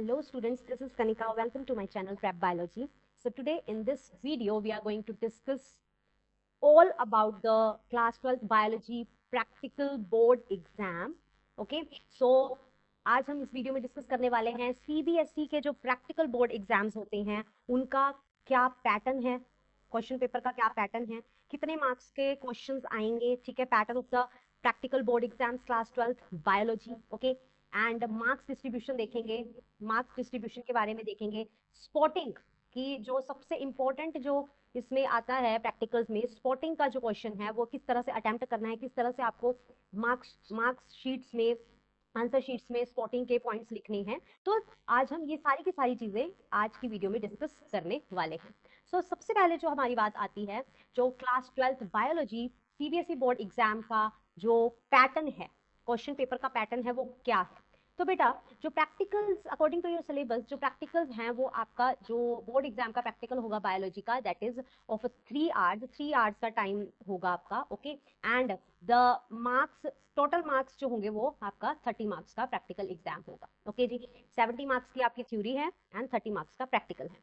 Hello students, this is Kanika. Welcome to my channel Prep Biology. So today in this video we are going to discuss all about the class 12th biology practical board exam. Okay, so आज हम इस video में discuss करने वाले हैं CBSE के जो practical board exams होते हैं उनका क्या पैटर्न है, क्वेश्चन पेपर का क्या पैटर्न है, कितने मार्क्स के क्वेश्चंस आएंगे, ठीक है, pattern of the practical board exams class 12th biology. Okay, and marks distribution देखेंगे, मार्क्स डिस्ट्रीब्यूशन के बारे में देखेंगे, स्पॉटिंग की जो सबसे इंपॉर्टेंट जो इसमें आता है प्रैक्टिकल्स में, स्पॉटिंग का जो क्वेश्चन है वो किस तरह से अटेम्प्ट करना है, किस तरह से आपको मार्क्स शीट्स में, आंसर शीट्स में स्पॉटिंग के पॉइंट्स लिखने हैं. तो आज हम ये सारी की सारी चीजें आज की वीडियो में डिस्कस करने वाले हैं. सो सबसे पहले जो हमारी बात आती है, जो class 12th biology CBSE board exam का जो पैटर्न है, क्वेश्चन पेपर का पैटर्न है, वो क्या है. तो बेटा जो practicals according to your syllabus जो प्रैक्टिकल्स हैं वो आपका जो बोर्ड एग्जाम का प्रैक्टिकल होगा बायोलॉजी का, दैट इज ऑफ 3 आवर्स का टाइम होगा आपका. Okay, and the marks, total marks जो होंगे वो आपका 30 मार्क्स का प्रैक्टिकल एग्जाम होगा. ओके जी, 70 मार्क्स की आपकी थ्योरी है एंड 30 मार्क्स का प्रैक्टिकल है.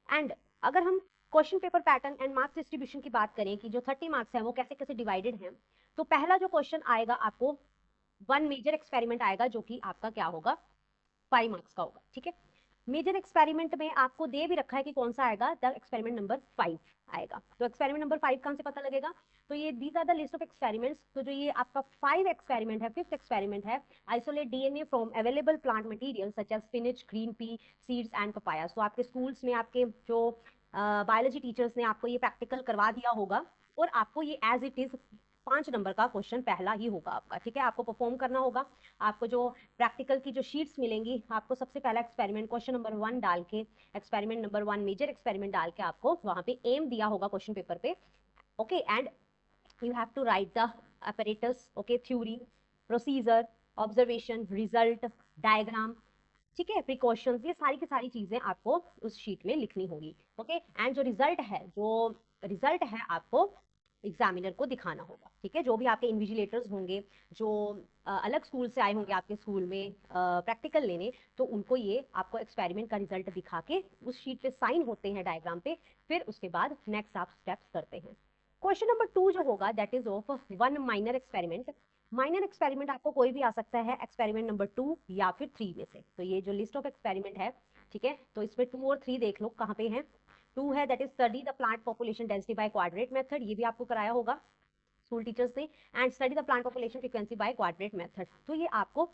एंड अगर हम question paper pattern and marks distribution की बात करें कि जो 30 मार्क्स हैं वो कैसे कैसे डिवाइडेड हैं, तो पहला जो क्वेश्चन आएगा आपको वन मेजर एक्सपेरिमेंट आएगा जो कि आपका क्या होगा, 5 मार्क्स का होगा. ठीक है, मेजर एक्सपेरिमेंट में आपको दे भी रखा है कि कौन सा आएगा, द एक्सपेरिमेंट नंबर 5 आएगा. तो एक्सपेरिमेंट नंबर 5 कहां से पता लगेगा, तो ये these are the list of experiments. तो जो ये आपका 5 एक्सपेरिमेंट है, 5th एक्सपेरिमेंट है, isolate DNA from available plant material such as spinach, green pea seeds and papaya. तो आपके स्कूल्स में आपके जो बायोलॉजी टीचर्स ने आपको ये प्रैक्टिकल करवा दिया होगा और आपको ये एज इट इज 5 नंबर का क्वेश्चन पहला ही होगा आपका. ठीक है, आपको परफॉर्म करना होगा. आपको जो प्रैक्टिकल की जो शीट्स मिलेंगी, आपको सबसे पहला एक्सपेरिमेंट क्वेश्चन नंबर 1 डाल के, एक्सपेरिमेंट नंबर 1 मेजर एक्सपेरिमेंट डाल के आपको वहां पे एम दिया होगा क्वेश्चन पेपर पे. Okay, and you have to write the apparatus, okay, theory, procedure, observation, result, diagram, ठीक है, प्रिकॉशंस, ये सारी की सारी चीजें आपको उस शीट में लिखनी होगी. ओके, एंड जो रिजल्ट है आपको एग्जामिनर को दिखाना होगा. ठीक है, जो भी आपके इन्विजिलेटर्स होंगे, जो अलग स्कूल से आए होंगे आपके स्कूल में प्रैक्टिकल लेने, तो उनको ये आपको एक्सपेरिमेंट का रिजल्ट दिखा के उस शीट पे साइन होते हैं डायग्राम पे. फिर उसके बाद नेक्स्ट आप स्टेप्स करते हैं. क्वेश्चन नंबर 2 जो होगा, that is of one minor experiment. Minor experiment आपको कोई भी आ सकता है एक्सपेरिमेंट नंबर 2 या फिर 3 में से. तो ये जो लिस्ट ऑफ एक्सपेरिमेंट है, ठीक है, तो इसमें 2 और 3 देख लो कहाँ पे है. 2 है that is study the plant population density by quadrat method, ये भी आपको कराया होगा स्कूल टीचर्स से. And study the plant population frequency by quadrat method. तो ये आपको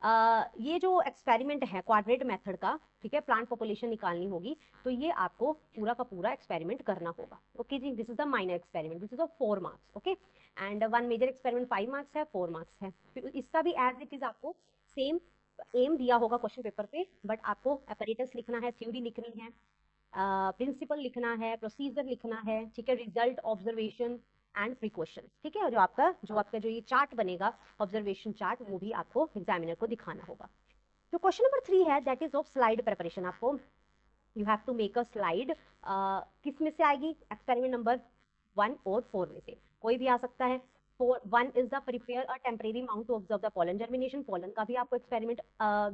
ये जो एक्सपेरिमेंट है क्वाड्रेट मेथड का, ठीक है, प्लांट पॉपुलेशन निकालनी होगी, तो ये आपको पूरा का पूरा एक्सपेरिमेंट करना होगा. ओके जी, this is the minor experiment, this is of 4 marks. Okay, and one major experiment 5 marks है, 4 मार्क्स है. फिर इसका भी एज इट इज आपको सेम एम दिया होगा क्वेश्चन पेपर पे, बट आपको अपैरेटस लिखना है, थ्योरी लिखनी है, प्रिंसिपल लिखना है, प्रोसीजर लिखना है, ठीक है, रिजल्ट, ऑब्जर्वेशन एंड प्रिकॉशन. ठीक है, और जो आपका जो ये चार्ट बनेगा, ऑब्जर्वेशन चार्ट, वो भी आपको एग्जामिनर को दिखाना होगा. जो क्वेश्चन नंबर 3 है, that is of slide preparation. आपको you have to make a slide. किस में से आएगी, एक्सपेरिमेंट नंबर 1 और 4 में से कोई भी आ सकता है. 1 is the prepare a temporary mount to observe the pollen germination. pollen का भी आपको एक्सपेरिमेंट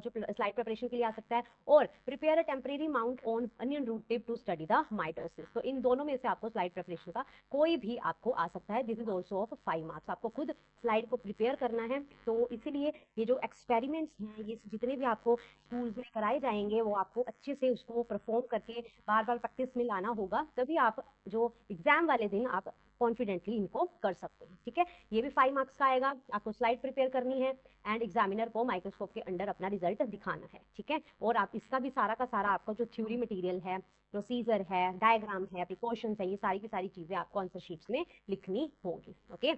जो स्लाइड प्रिपरेशन के लिए आ सकता है. और prepare a temporary mount on onion root tip to study the mitosis. तो इन दोनों में से आपको स्लाइड प्रिपरेशन का कोई भी आपको आ सकता है. This is also of 5 marks. आपको खुद स्लाइड को प्रिपेयर करना है, तो इसीलिए ये जो एक्सपेरिमेंट्स हैं, ये जितने भी आपको स्कूल्स में कराए जाएंगे, वो आपको अच्छे से उसको परफॉर्म करके बार बार प्रैक्टिस में लाना होगा, तभी आप जो एग्जाम वाले दिन आप कॉन्फिडेंटली इनको कर सकते हैं. ठीक है, ये भी 5 मार्क्स का आएगा. आपको स्लाइड प्रिपेयर करनी है एंड एग्जामिनर को माइक्रोस्कोप के अंडर अपना रिजल्ट दिखाना है. ठीक है, और आप इसका भी सारा का सारा आपका जो थ्योरी मटेरियल है, प्रोसीजर है, डायग्राम है, प्रिकॉशंस है, ये सारी की सारी चीजें आपको आंसर शीट्स में लिखनी होगी. ओके,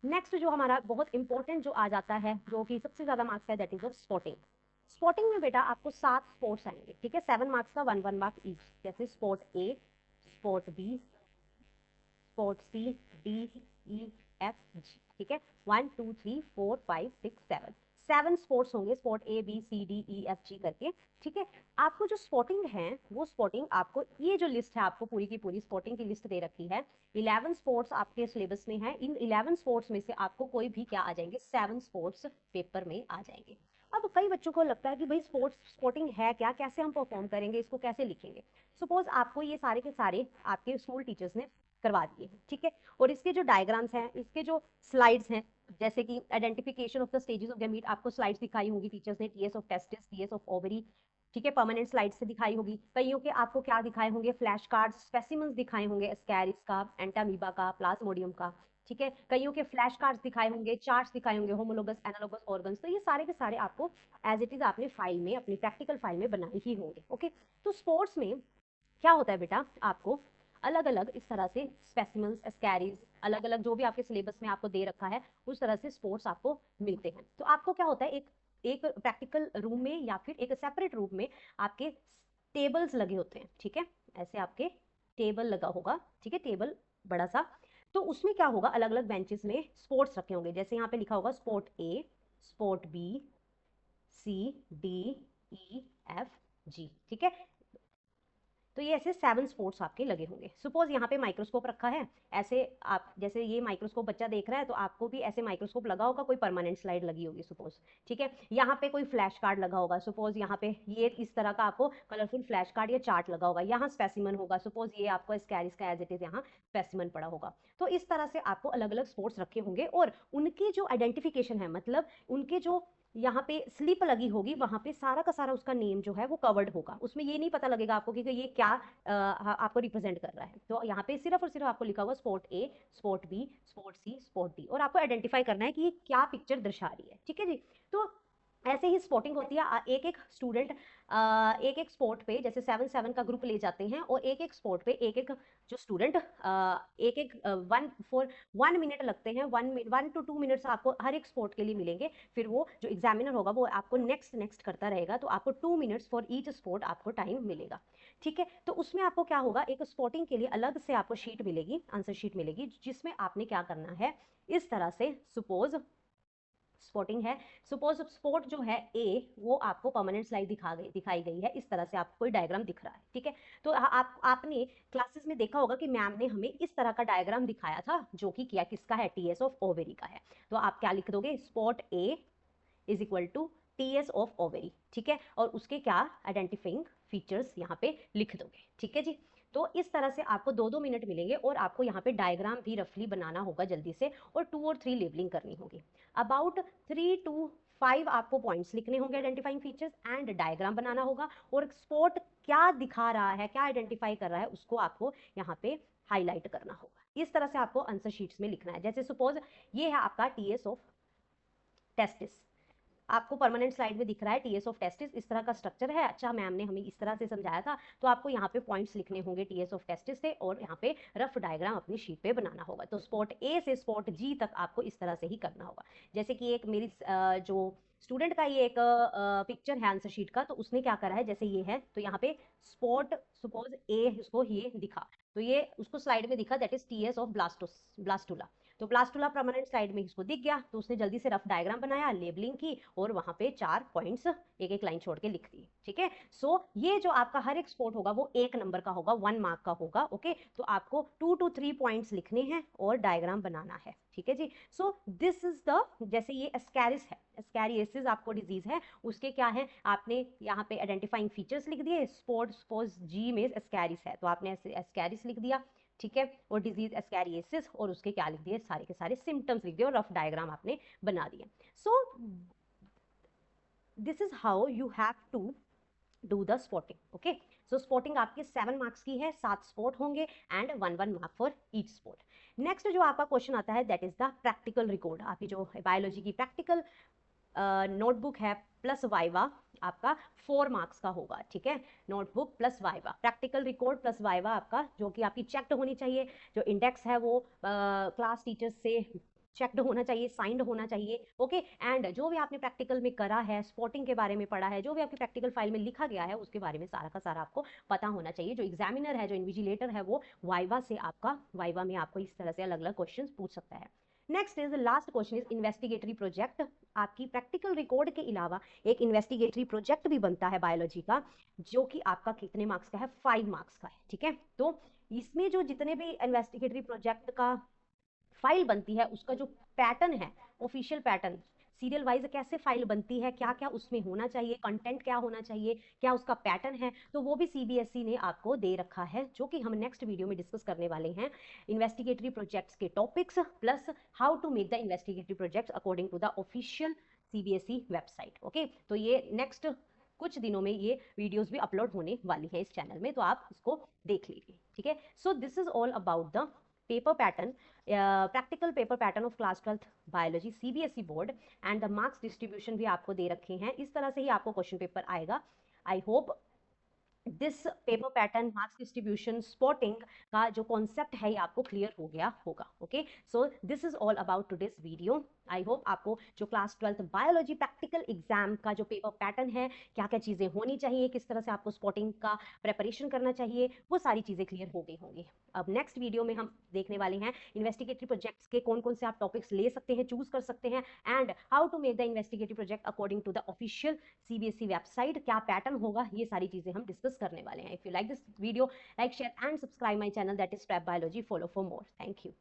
नेक्स्ट जो हमारा बहुत इंपॉर्टेंट जो आ जाता है, जो कि सबसे ज्यादा मार्क्स है, that is of spotting. Spotting में बेटा आपको 7 स्पोर्ट्स आएंगे. ठीक है, 7 मार्क्स का 1 मार्क ईच. जैसे स्पोर्ट ए, स्पोर्ट बी, स्पोर्ट सी, डी, ई, एफ, जी. ठीक है, 1 2 3 4 5 6 7 स्पोर्ट्स होंगे, sport A B C D E F G करके. ठीक है, आपको जो स्पॉटिंग है, वो स्पॉटिंग आपको, ये जो लिस्ट है आपको पूरी की पूरी स्पॉटिंग की लिस्ट दे रखी है. 11 स्पोर्ट्स आपके सिलेबस में है. इन 11 स्पोर्ट्स में से आपको कोई भी क्या आ जाएंगे, 7 स्पोर्ट्स पेपर में आ जाएंगे. अब कई बच्चों को लगता है कि भाई स्पोर्टिंग है क्या, कैसे हम परफॉर्म करेंगे, इसको कैसे लिखेंगे। सपोज आपको ये सारे के सारे आपके स्कूल टीचर्स ने करवा दिए हैं, ठीक है, और इसके जो डायग्राम्स हैं, इसके जो स्लाइड्स हैं, जैसे कि identification of the stages of gamete, आपको स्लाइड्स दिखाई होंगी टीचर्स ने, TS of testis, TS of ovary, ठीक है, परमानेंट स्लाइड से दिखाई होगी। कईयों के आपको क्या दिखाए होंगे, फ्लैश कार्ड्स, स्पेसिमेंस दिखाए होंगे, एस्कैरिस का, एंटामीबा का, प्लाज्मोडियम का, ठीक है, कईयों के फ्लैश कार्ड्स दिखाए होंगे, चार्ट्स दिखाए होंगे, होमोलोगस एनालोगस ऑर्गन्स। तो ये सारे के सारे आपको एज इट इज आपने फाइल में, अपनी प्रैक्टिकल फाइल में बनाए ही होंगे। ओके, तो स्पोर्ट्स में क्या होता है बेटा, आपको अलग अलग इस तरह से स्पेसिमेंस, एस्कैरिस, अलग अलग जो भी आपके सिलेबस में आपको दे रखा है उस तरह से स्पोर्ट्स आपको मिलते हैं। तो आपको क्या होता है, एक प्रैक्टिकल रूम में या फिर एक सेपरेट रूम में आपके टेबल्स लगे होते हैं, ठीक है, ऐसे आपके टेबल लगा होगा, ठीक है, टेबल बड़ा सा। तो उसमें क्या होगा, अलग अलग बेंचेस में स्पोर्ट्स रखे होंगे, जैसे यहाँ पे लिखा होगा स्पोर्ट ए, sport B, C, D, E, F, जी, ठीक है। तो ये ऐसे 7 स्पोर्ट्स आपके लगे होंगे। सपोज यहाँ पे माइक्रोस्कोप रखा है, ऐसे आप जैसे ये माइक्रोस्कोप बच्चा देख रहा है तो आपको भी ऐसे माइक्रोस्कोप लगा होगा, कोई परमानेंट स्लाइड लगी होगी सपोज, ठीक है। यहाँ पे कोई फ्लैश कार्ड लगा होगा, सपोज यहाँ पे ये इस तरह का आपको कलरफुल फ्लैश कार्ड या चार्ट लगा होगा। यहाँ स्पेसिमन होगा, सपोज ये आपको एस्कैरिस का एज इट इज यहाँ स्पेसिमन पड़ा होगा। तो इस तरह से आपको अलग अलग स्पोर्ट्स रखे होंगे और उनकी जो आइडेंटिफिकेशन है, मतलब उनके जो यहाँ पे स्लिप लगी होगी, वहां पे सारा का सारा उसका नेम जो है वो कवर्ड होगा। उसमें ये नहीं पता लगेगा आपको कि ये क्या आपको रिप्रेजेंट कर रहा है। तो यहाँ पे सिर्फ और सिर्फ आपको लिखा होगा स्पोर्ट ए, स्पोर्ट बी, स्पोर्ट सी, स्पोर्ट डी, और आपको आइडेंटिफाई करना है कि ये क्या पिक्चर दर्शा रही है, ठीक है जी। तो ऐसे ही स्पोर्टिंग होती है, एक एक स्टूडेंट एक एक स्पोर्ट पे जैसे 7-7 का ग्रुप ले जाते हैं, और एक एक स्पोर्ट पे एक एक जो स्टूडेंट एक एक 1 मिनट लगते हैं, 1 to 2 मिनट्स आपको हर एक स्पोर्ट के लिए मिलेंगे। फिर वो जो एग्जामिनर होगा वो आपको नेक्स्ट करता रहेगा, तो आपको 2 मिनट्स फॉर ईच स्पोर्ट आपको टाइम मिलेगा, ठीक है। तो उसमें आपको क्या होगा, एक स्पोर्टिंग के लिए अलग से आपको शीट मिलेगी, आंसर शीट मिलेगी, जिसमें आपने क्या करना है, इस तरह से सपोज स्पोर्टिंग है, सपोज स्पोर्ट जो है ए, वो आपको परमानेंट स्लाइड दिखाई गई है, इस तरह से आपको कोई डायग्राम दिख रहा है, ठीक है। तो आपने क्लासेस में देखा होगा कि मैम ने हमें इस तरह का डायग्राम दिखाया था, जो कि क्या किसका है, टीएस ऑफ ओवेरी का है। तो आप क्या लिख दोगे, sport A is equal to TS of ovary, ठीक है, और उसके क्या आइडेंटिफाइंग फीचर्स यहाँ पे लिख दोगे, ठीक है जी। तो इस तरह से आपको 2-2 मिनट मिलेंगे, और आपको यहाँ पे डायग्राम भी रफली बनाना होगा जल्दी से, और 2 और 3 लेबलिंग करनी होगी। अबाउट 3 to 5 आपको पॉइंट्स लिखने होंगे, आइडेंटिफाइंग फीचर्स एंड डायग्राम बनाना होगा, और स्पोर्ट क्या दिखा रहा है, क्या आइडेंटिफाई कर रहा है, उसको आपको यहाँ पे हाईलाइट करना होगा। इस तरह से आपको आंसर शीट्स में लिखना है। जैसे सपोज ये है आपका टीएस ऑफ टेस्टिस, आपको परमानेंट स्लाइड में दिख रहा है टीएस ऑफ टेस्टिस, इस तरह का स्ट्रक्चर है। अच्छा, मैम ने हमें इस तरह से समझाया था, तो आपको यहाँ पे पॉइंट्स लिखने होंगे टीएस ऑफ टेस्टिस से, और यहाँ पे रफ डायग्राम अपनी शीट पे बनाना होगा। तो स्पॉट ए से स्पॉट जी तक आपको इस तरह से ही करना होगा। जैसे कि एक मेरी जो स्टूडेंट का ये एक पिक्चर है आंसर शीट का, तो उसने क्या करा है, जैसे ये है, तो यहाँ पे स्पॉट सपोज ए उसको ये दिखा, तो ये उसको स्लाइड में दिखा, that is TS of blastula. तो ब्लास्टुला परमानेंट स्लाइड में इसको दिख गया, तो उसने जल्दी से रफ डायग्राम बनाया, लेबलिंग की, और वहां पे 4 पॉइंट्स एक एक लाइन छोड़ के लिख दिए, ठीक है। सो ये जो आपका हर एक स्पोर्ट होगा वो 1 नंबर का होगा, 1 मार्क का होगा, ओके। तो आपको 2 to 3 पॉइंट्स लिखने हैं और डायग्राम बनाना है, ठीक है जी। सो दिस इज द, जैसे ये एस्कैरिस है, एस्कैरियोसिस आपको डिजीज है, उसके क्या है, आपने यहाँ पे आइडेंटिफाइंग फीचर्स लिख दिए, सपोज जी में एस्कैरिस है, तो आपने एस्कैरिस लिख दिया, ठीक है, और डिजीज एस्कैरियोसिस, और उसके क्या लिख दिए, सारे के सारे सिम्टम्स लिख दिए, और रफ डायग्राम आपने बना दिया। So this is how you have to do the spotting, okay. So spotting आपके 7 मार्क्स की है, 7 स्पॉट होंगे and 1-1 mark for each spot. Next जो आपका क्वेश्चन आता है, that is the practical record. आपकी जो बायोलॉजी की प्रैक्टिकल नोटबुक है प्लस वाइवा, आपका 4 मार्क्स का होगा, ठीक है। Notebook plus viva, practical record plus viva आपका, जो कि आपकी चेक्ड होनी चाहिए, जो इंडेक्स है वो क्लास टीचर्स से चेक्ड होना चाहिए, साइंड होना चाहिए, ओके। एंड जो भी आपने प्रैक्टिकल में करा है, स्पॉटिंग के बारे में पढ़ा है, जो भी आपकी प्रैक्टिकल फाइल में लिखा गया है, उसके बारे में सारा का सारा आपको पता होना चाहिए। जो एग्जामिनर है, जो इन्विजिलेटर है, वो वाइवा से आपका, वाइवा में आपको इस तरह से अलग अलग क्वेश्चन पूछ सकता है। Next is last question is investigatory project. आपकी प्रैक्टिकल रिकॉर्ड के अलावा एक इन्वेस्टिगेटरी प्रोजेक्ट भी बनता है बायोलॉजी का, जो कि आपका कितने मार्क्स का है, 5 मार्क्स का है, ठीक है। तो इसमें जो जितने भी इन्वेस्टिगेटरी प्रोजेक्ट का फाइल बनती है, उसका जो पैटर्न है, ऑफिशियल पैटर्न, सीरियल वाइज कैसे फाइल बनती है, क्या क्या उसमें होना चाहिए, कंटेंट क्या होना चाहिए, क्या उसका पैटर्न है, तो वो भी सीबीएसई ने आपको दे रखा है, जो कि हम नेक्स्ट वीडियो में डिस्कस करने वाले हैं। इन्वेस्टिगेटरी प्रोजेक्ट्स के topics plus how to make the investigatory projects according to the official CBSE website. Okay, तो ये नेक्स्ट कुछ दिनों में ये वीडियोस भी अपलोड होने वाली है इस चैनल में, तो आप इसको देख लीजिए, ठीक है। सो this is all about the paper pattern, practical paper pattern of class 12th biology CBSE board, and the marks distribution भी आपको दे रखे हैं। इस तरह से ही आपको क्वेश्चन पेपर आएगा। I hope this paper pattern, marks distribution, spotting का जो कॉन्सेप्ट है ये आपको क्लियर हो गया होगा। Okay, so this is all about today's video. I hope आपको जो class 12th biology practical exam का जो पेपर पैटर्न है, क्या क्या चीजें होनी चाहिए, किस तरह से आपको स्पॉटिंग का प्रेपरेशन करना चाहिए, वो सारी चीजें क्लियर हो गई होंगी। अब नेक्स्ट वीडियो में हम देखने वाले हैं इन्वेस्टिगेटरी प्रोजेक्ट्स के कौन कौन से आप टॉपिक्स ले सकते हैं, चूज कर सकते हैं, and how to make the investigatory project according to the official CBSE website, क्या पैटर्न होगा, ये सारी चीजें हम डिस्कस करने वाले हैं। If you like this video, like share and subscribe my channel, that is prep biology. Follow for more. Thank you.